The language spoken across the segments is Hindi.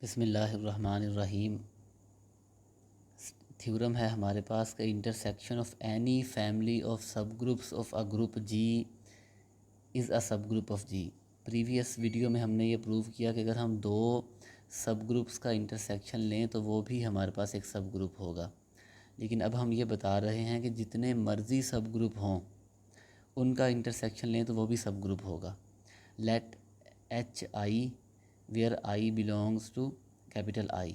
बिस्मिल्लाहिर्रहमानिर्रहीम। थ्योरम है हमारे पास का intersection of any family of subgroups of a group g is a subgroup of g. Previous video में हमने ये प्रूव किया कि अगर हम दो सब ग्रुप्स का इंटरसेक्शन लें तो वो भी हमारे पास एक सब ग्रुप होगा। लेकिन अब हम ये बता रहे हैं कि जितने मर्ज़ी सब ग्रुप हों उनका इंटरसेक्शन लें तो वो भी सब ग्रुप होगा। Let H I where I belongs to capital I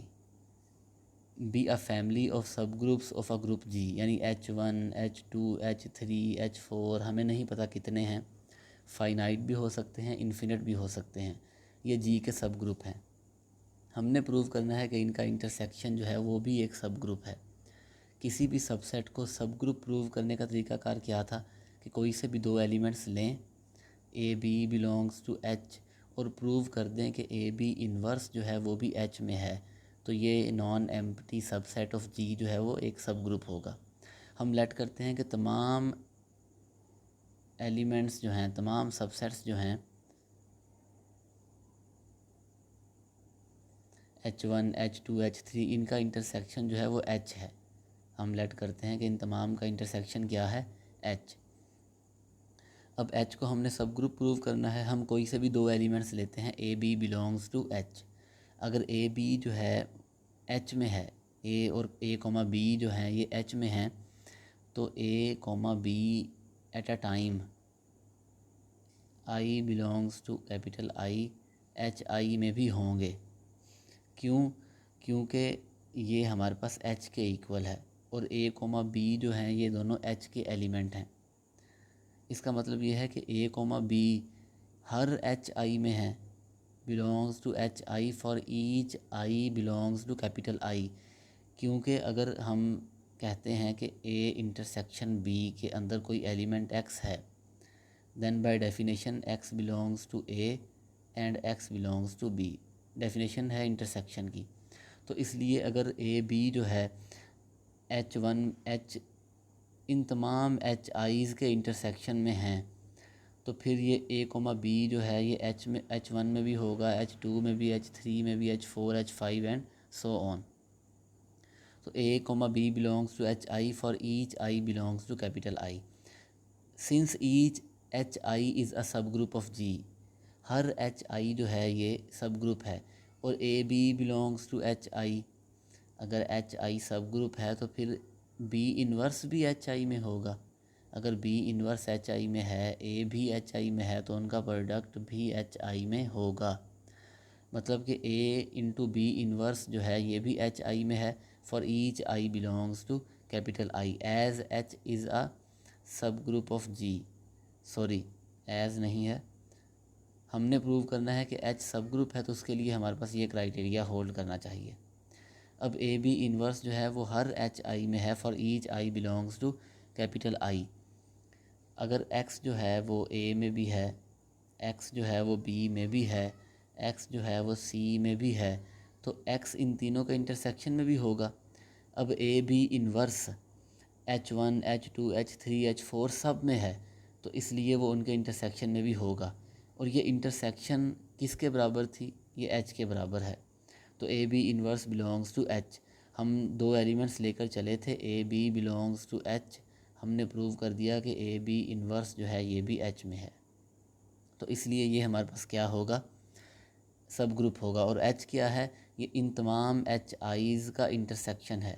be a family of subgroups of a group G, यानी H1 H2 H3 H4 हमें नहीं पता कितने हैं, फाइनाइट भी हो सकते हैं, इन्फिनिट भी हो सकते हैं। ये जी के सब ग्रुप हैं। हमने प्रूव करना है कि इनका इंटरसेक्शन जो है वो भी एक सब ग्रुप है। किसी भी सबसेट को सब ग्रुप प्रूव करने का तरीकाकार क्या था कि कोई से भी दो एलिमेंट्स लें, A B belongs to H, और प्रूव कर दें कि ए बी इन्वर्स जो है वो भी एच में है, तो ये नॉन एम्प्टी सबसेट ऑफ जी जो है वो एक सब ग्रुप होगा। हम लेट करते हैं कि तमाम एलिमेंट्स जो हैं, तमाम सबसेट्स जो हैं H1 H2 H3, इनका इंटरसेक्शन जो है वो H है। हम लेट करते हैं कि इन तमाम का इंटरसेक्शन क्या है, H। अब H को हमने सब ग्रुप प्रूव करना है। हम कोई से भी दो एलिमेंट्स लेते हैं, A B belongs to H। अगर ए बी जो है H में है, ए और ए कोमा बी जो है ये H में हैं, तो a comma b at a time i belongs to capital I h आई में भी होंगे। क्यों? क्योंकि ये हमारे पास H के इक्वल है और ए कोमा बी जो हैं ये दोनों H के एलिमेंट हैं। इसका मतलब ये है कि ए कोमा बी हर एच आई में है, belongs to h i for each I belongs to capital I. क्योंकि अगर हम कहते हैं कि ए इंटरसेक्शन बी के अंदर कोई एलिमेंट एक्स है, then by definition X belongs to A and X belongs to B. Definition है इंटरसेक्शन की। तो इसलिए अगर ए बी जो है H1 H इन तमाम एच आईज़ के इंटरसेक्शन में हैं, तो फिर ये ए कोमा बी जो है ये H1 में भी होगा, H2 में भी, H3 में भी, H4 H5 and so on. तो a comma b belongs to h i for each I belongs to capital I. Since each h i is a subgroup of g, हर एच आई जो है ये सब ग्रुप है, और a B belongs to h i. अगर एच आई सब ग्रुप है तो फिर बी इन्वर्स भी एच आई में होगा। अगर बी इन्वर्स एच आई में है, ए भी एच आई में है, तो उनका प्रोडक्ट भी एच आई में होगा। मतलब कि ए इंटू बी इन्वर्स जो है ये भी एच आई में है for each I belongs to capital I as h is a subgroup of g. Sorry, as नहीं है, हमने प्रूव करना है कि एच सब ग्रुप है, तो उसके लिए हमारे पास ये क्राइटेरिया होल्ड करना चाहिए। अब ए बी इन्वर्स जो है वो हर एच आई में है for each I belongs to capital I. अगर एक्स जो है वो ए में भी है, एक्स जो है वो बी में भी है, एक्स जो है वो सी में भी है, तो एक्स इन तीनों का इंटरसेक्शन में भी होगा। अब ए B inverse H1 H2 H3 H4 सब में है, तो इसलिए वो उनके इंटरसेक्शन में भी होगा। और ये इंटरसेक्शन किसके बराबर थी? ये H के बराबर है। तो A B inverse belongs to H। हम दो एलिमेंट्स लेकर चले थे, A B belongs to H। हमने प्रूव कर दिया कि ए बी इन्वर्स जो है ये भी H में है, तो इसलिए ये हमारे पास क्या होगा, सब ग्रुप होगा। और H क्या है? ये इन तमाम एच आईज़ का इंटरसेक्शन है।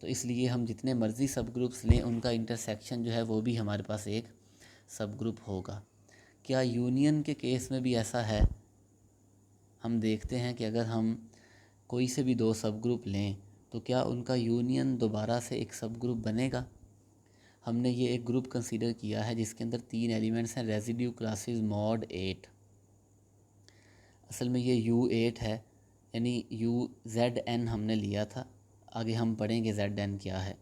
तो इसलिए हम जितने मर्ज़ी सब ग्रुप्स लें उनका इंटरसेक्शन जो है वो भी हमारे पास एक सब ग्रुप होगा। क्या यूनियन के केस में भी ऐसा है? हम देखते हैं कि अगर हम कोई से भी दो सब ग्रुप लें तो क्या उनका यूनियन दोबारा से एक सब ग्रुप बनेगा? हमने ये एक ग्रुप कंसीडर किया है जिसके अंदर तीन एलिमेंट्स हैं, रेजिड्यू क्लासेस मॉड 8। असल में ये U8 है, यानी UZN हमने लिया था, आगे हम पढ़ेंगे ZN क्या है।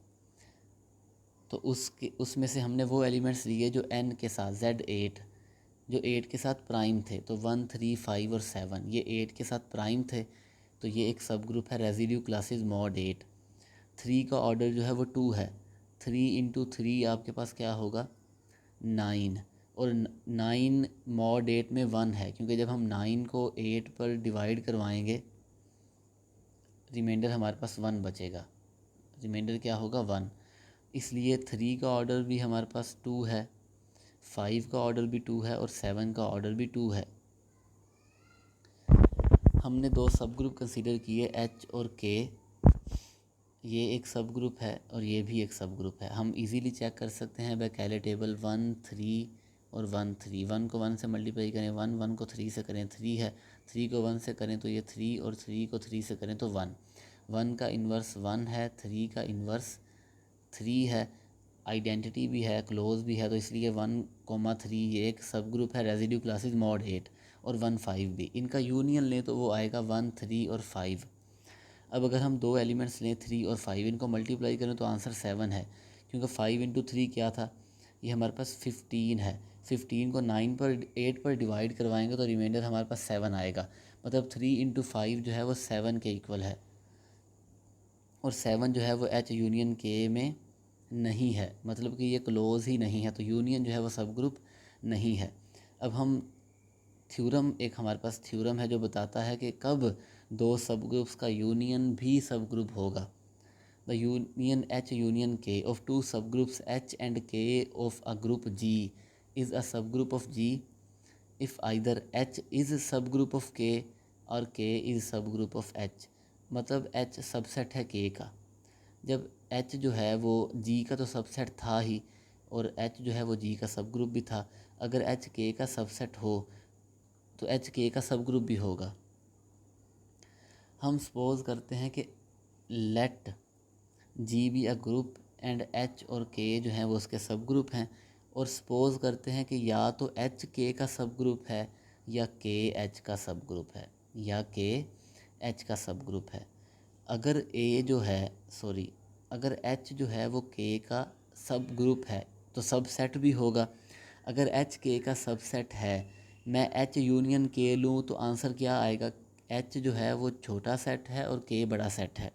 तो उसमें से हमने वो एलिमेंट्स लिए जो N के साथ, Z8 जो 8 के साथ प्राइम थे, तो 1 3 5 और 7 ये 8 के साथ प्राइम थे, तो ये एक सब ग्रुप है रेजिड्यू क्लासेस मॉड 8। 3 का ऑर्डर जो है वो 2 है, 3 इंटू 3 आपके पास क्या होगा, 9। और 9 मॉड 8 में 1 है, क्योंकि जब हम 9 को 8 पर डिवाइड करवाएंगे रिमाइंडर हमारे पास 1 बचेगा। रिमाइंडर क्या होगा 1, इसलिए 3 का ऑर्डर भी हमारे पास 2 है, 5 का ऑर्डर भी 2 है और 7 का ऑर्डर भी 2 है। हमने 2 सब ग्रुप कंसीडर किए, एच और के। ये एक सब ग्रुप है और ये भी एक सब ग्रुप है। हम इजीली चेक कर सकते हैं बाय कैले टेबल 1 3 और 1 3। 1 को 1 से मल्टीप्लाई करें 1, 1 को 3 से करें 3 है, 3 को 1 से करें तो ये 3 और 3 को 3 से करें तो 1। 1 का इन्वर्स 1 है, 3 का इन्वर्स 3 है, आइडेंटिटी भी है, क्लोज भी है, तो इसलिए 1,3 ये एक सब ग्रुप है रेजिड्यू क्लासेस मॉड 8 और 1 5 भी। इनका यूनियन लें तो वो आएगा 1 3 और 5। अब अगर हम 2 एलिमेंट्स लें 3 और 5, इनको मल्टीप्लाई करें तो आंसर 7 है, क्योंकि 5 इंटू 3 क्या था, ये हमारे पास 15 है। 15 को 8 पर डिवाइड करवाएंगे तो रिमाइंडर हमारे पास 7 आएगा। मतलब 3 इंटू 5 जो है वो 7 के इक्वल है, और 7 जो है वो एच यूनियन के में नहीं है, मतलब कि ये क्लोज ही नहीं है, तो यूनियन जो है वो सब ग्रुप नहीं है। अब हम थ्योरम, एक हमारे पास थ्योरम है जो बताता है कि कब 2 सब ग्रुप्स का यूनियन भी सब ग्रुप होगा। The union h union k of 2 subgroups h and k of a group g is a subgroup of g if either h is subgroup of k और k is subgroup of h. मतलब एच सबसेट है के का। जब एच जो है वो जी का तो सबसेट था ही, और एच जो है वो जी का सब ग्रुप भी था। अगर एच के का सबसेट हो तो एच के का सब ग्रुप भी होगा। हम सपोज करते हैं कि let G be a group and H और के जो हैं वो उसके सब ग्रुप हैं, और सपोज करते हैं कि या तो एच के का सब ग्रुप है या के एच का सब ग्रुप है, या के एच का सब ग्रुप है। अगर ए जो है सॉरी अगर एच जो है वो के का सब ग्रुप है तो सब सेट भी होगा। अगर एच के का सबसेट है, मैं एच यूनियन के लूँ तो आंसर क्या आएगा, एच जो है वो छोटा सेट है और के बड़ा सेट है।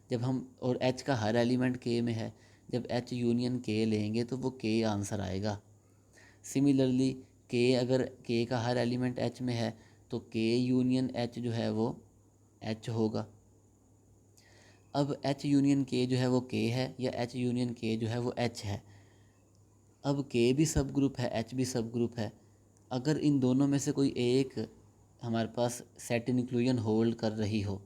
जब हम, और एच का हर एलिमेंट के में है, जब एच यूनियन के लेंगे तो वो के आंसर आएगा। सिमिलरली के, अगर के का हर एलिमेंट एच में है तो के यूनियन एच जो है वो एच होगा। अब एच यूनियन के जो है वो के है, या एच यूनियन के जो है वो एच है। अब के भी सब ग्रुप है, एच भी सब ग्रुप है। अगर इन दोनों में से कोई एक हमारे पास सेट इंक्लूजन होल्ड कर रही हो,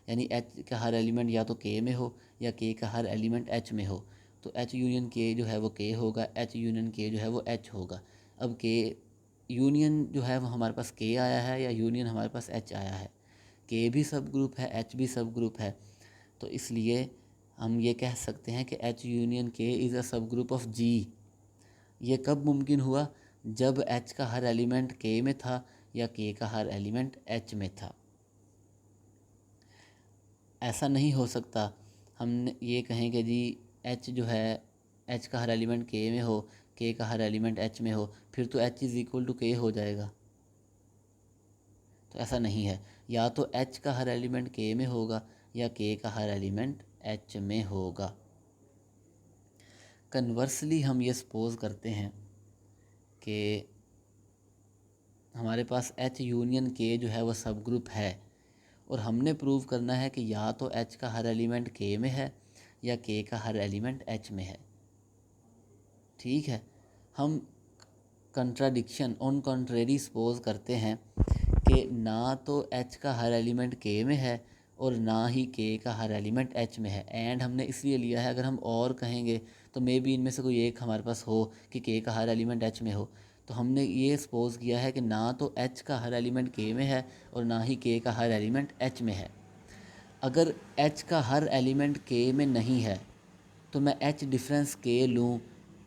यानी एच का हर एलिमेंट या तो के में हो या के का हर एलिमेंट एच में हो, तो एच यूनियन के जो है वो के होगा, एच यूनियन के जो है वो एच होगा। अब के यूनियन जो है वो हमारे पास के आया है या यूनियन हमारे पास एच आया है, के भी सब ग्रुप है, एच भी सब ग्रुप है, तो इसलिए हम ये कह सकते हैं कि एच यूनियन के is a subgroup of जी। ये कब मुमकिन हुआ, जब एच का हर एलिमेंट के में था या के का हर एलिमेंट एच में था। ऐसा नहीं हो सकता हम ये कहें कि जी एच जो है, एच का हर एलिमेंट के में हो, के का हर एलिमेंट एच में हो, फिर तो एच इज़ इक्वल टू के हो जाएगा। तो ऐसा नहीं है, या तो एच का हर एलिमेंट के में होगा या के का हर एलिमेंट एच में होगा। कन्वर्सली हम ये सपोज करते हैं कि हमारे पास एच यूनियन के जो है वो सब ग्रुप है, और हमने प्रूव करना है कि या तो एच का हर एलिमेंट के में है या के का हर एलिमेंट एच में है। ठीक है, हम कंट्राडिक्शन ऑन कंट्रेरी सपोज करते हैं कि ना तो एच का हर एलिमेंट के में है और ना ही के का हर एलिमेंट एच में है। एंड हमने इसलिए लिया है, अगर हम और कहेंगे तो मे बी इनमें से कोई एक हमारे पास हो कि के का हर एलिमेंट एच में हो। तो हमने ये सपोज किया है कि ना तो एच का हर एलिमेंट के में है और ना ही के का हर एलिमेंट एच में है। अगर एच का हर एलिमेंट के में नहीं है तो मैं एच डिफरेंस के लूँ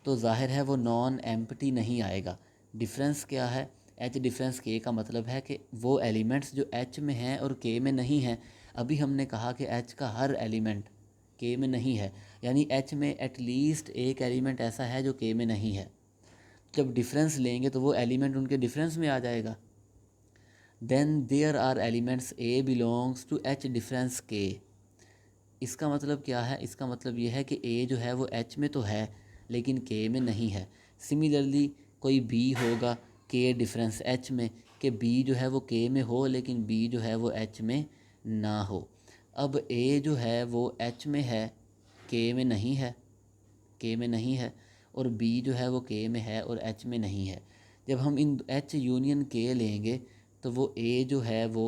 तो जाहिर है वो नॉन एम्प्टी नहीं आएगा। डिफरेंस क्या है, एच डिफरेंस के का मतलब है कि वो एलिमेंट्स जो एच में हैं और के में नहीं हैं। अभी हमने कहा कि एच का हर एलिमेंट के में नहीं है, यानी एच में एटलीस्ट एक एलिमेंट ऐसा है जो के में नहीं है। जब डिफरेंस लेंगे तो वो एलिमेंट उनके डिफरेंस में आ जाएगा। Then there are elements A belongs to H difference के। इसका मतलब क्या है, इसका मतलब ये है कि ए जो है वो एच में तो है लेकिन के में नहीं है। सिमिलरली कोई बी होगा के डिफरेंस एच में, कि बी जो है वो के में हो लेकिन बी जो है वो एच में ना हो। अब ए जो है वो एच में है, के में नहीं है, के में नहीं है, और बी जो है वो के में है और एच में नहीं है। जब हम इन एच यूनियन के लेंगे तो वो ए जो है वो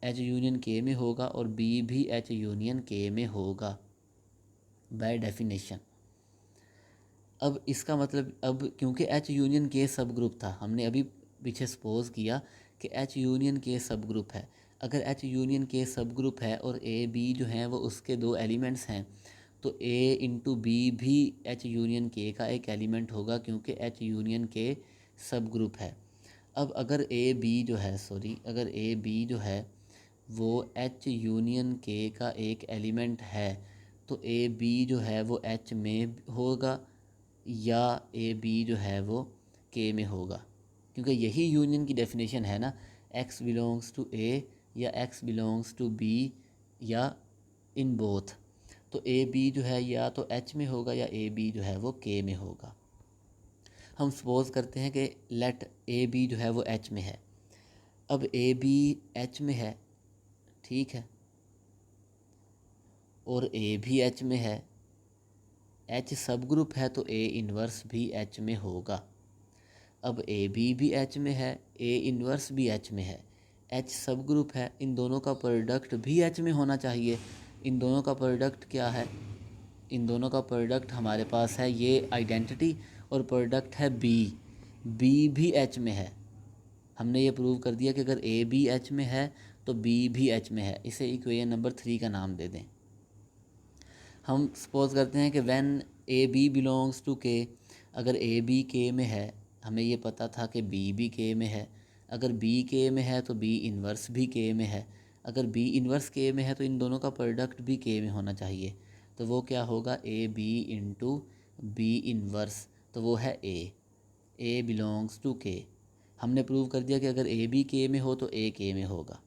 एच यूनियन के में होगा और बी भी एच यूनियन के में होगा बाय डेफिनेशन। अब इसका मतलब, अब क्योंकि एच यूनियन के सब ग्रुप था, हमने अभी पीछे सपोज किया कि एच यूनियन के सब ग्रुप है। अगर एच यूनियन के सब ग्रुप है और ए बी जो हैं वो उसके दो एलिमेंट्स हैं, तो ए इंटू बी भी एच यूनियन के का एक एलिमेंट होगा क्योंकि एच यूनियन के सब ग्रुप है। अब अगर ए बी जो है, अगर ए बी जो है वो एच यूनियन के का एक एलिमेंट है, तो ए बी जो है वो एच में होगा या ए बी जो है वो के में होगा, क्योंकि यही यूनियन की डेफिनेशन है ना, एक्स बिलोंग्स टू ए या एक्स बिलोंग्स टू बी या इन बोथ। तो ए बी जो है या तो एच में होगा या ए बी जो है वो के में होगा। हम सपोज़ करते हैं कि लेट ए बी जो है वो एच में है। अब ए बी एच में है, ठीक है, और ए भी एच में है, एच सब ग्रुप है तो ए इन्वर्स भी एच में होगा। अब ए बी भी एच में है, ए इन्वर्स भी एच में है, एच सब ग्रुप है, इन दोनों का प्रोडक्ट भी एच में होना चाहिए। इन दोनों का प्रोडक्ट क्या है? इन दोनों का प्रोडक्ट हमारे पास है ये आइडेंटिटी, और प्रोडक्ट है बी, बी भी एच में है। हमने ये प्रूव कर दिया कि अगर ए बी एच में है तो बी भी एच में है। इसे इक्वेशन नंबर 3 का नाम दे दें। हम सपोज करते हैं कि when A B belongs to K, अगर ए बी के में है, हमें ये पता था कि बी भी के में है, अगर बी के में है तो बी इन्वर्स भी के में है, अगर बी इन्वर्स के में है तो इन दोनों का प्रोडक्ट भी के में होना चाहिए। तो वो क्या होगा? A B into B inverse, तो वो है ए बिलोंग्स टू के। हमने प्रूव कर दिया कि अगर ए बी के में हो तो ए के में होगा।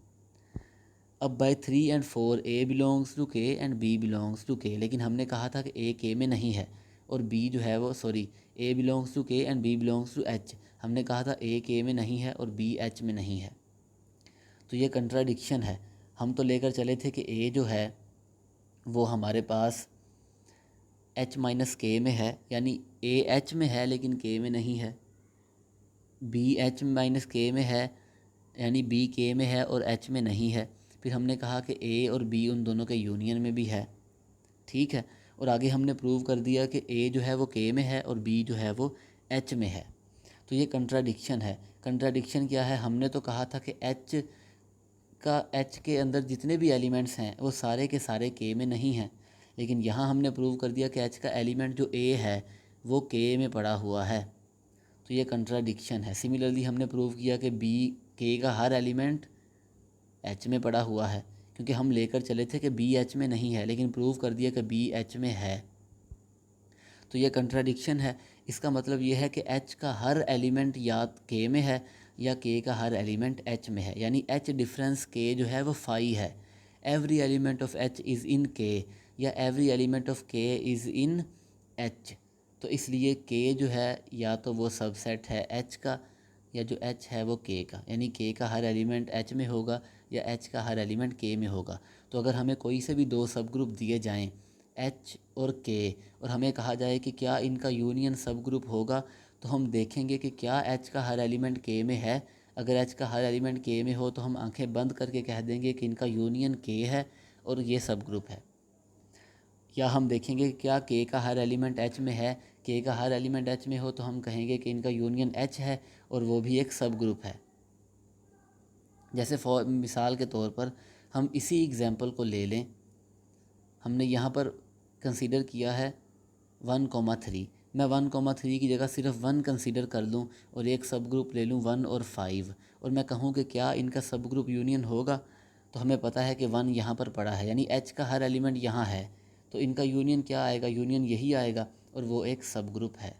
अब by 3 and 4 A belongs to K and B belongs to K, लेकिन हमने कहा था कि ए के में नहीं है और बी जो है वो A belongs to K and B belongs to H, हमने कहा था ए के में नहीं है और बी एच में नहीं है। तो ये कंट्राडिक्शन है। हम तो लेकर चले थे कि ए जो है वो हमारे पास एच माइनस के में है, यानी ए एच में है लेकिन के में नहीं है, बी एच माइनस के में है यानी बी के में है और एच में नहीं है। फिर हमने कहा कि ए और बी उन दोनों के यूनियन में भी है, ठीक है, और आगे हमने प्रूव कर दिया कि ए जो है वो के में है और बी जो है वो एच में है। तो ये कंट्राडिक्शन है। कंट्राडिक्शन क्या है? हमने तो कहा था कि एच के अंदर जितने भी एलिमेंट्स हैं वो सारे के सारे के में नहीं हैं, लेकिन यहाँ हमने प्रूव कर दिया कि एच का एलिमेंट जो ए है वो के में पड़ा हुआ है। तो ये कंट्राडिक्शन है। सिमिलरली हमने प्रूव किया कि बी के का हर एलिमेंट एच में पड़ा हुआ है, क्योंकि हम लेकर चले थे कि बी एच में नहीं है, लेकिन प्रूव कर दिया कि बी एच में है। तो ये कंट्राडिक्शन है। इसका मतलब ये है कि एच का हर एलिमेंट या के में है या के का हर एलिमेंट एच में है, यानी एच डिफरेंस के जो है वो फाई है। Every element of H is in के या एवरी एलिमेंट ऑफ के इज़ इन एच। तो इसलिए के जो है या तो वो सबसेट है एच का, या जो एच है वो के का, यानी के का हर एलिमेंट एच में होगा या एच का हर एलिमेंट के में होगा। तो अगर हमें कोई से भी दो सब ग्रुप दिए जाएं एच और के, और हमें कहा जाए कि क्या इनका यूनियन सब ग्रुप होगा, तो हम देखेंगे कि क्या एच का हर एलिमेंट के में है। अगर एच का हर एलिमेंट के में हो तो हम आंखें बंद करके कह देंगे कि इनका यूनियन के है और ये सब ग्रुप है। या हम देखेंगे कि क्या के का हर एलिमेंट एच में है, के का हर एलिमेंट एच में हो तो हम कहेंगे कि इनका यूनियन एच है और वो भी एक सब ग्रुप है। जैसे फॉर मिसाल के तौर पर हम इसी एग्जांपल को ले लें, हमने यहाँ पर कंसीडर किया है 1,3। मैं 1,3 की जगह सिर्फ 1 कंसीडर कर लूँ और एक सब ग्रुप ले लूँ 1 और 5, और मैं कहूँ कि क्या इनका सब ग्रुप यूनियन होगा, तो हमें पता है कि 1 यहाँ पर पड़ा है, यानी एच का हर एलिमेंट यहाँ है, तो इनका यूनियन क्या आएगा? यूनियन यही आएगा और वो एक सब ग्रुप है।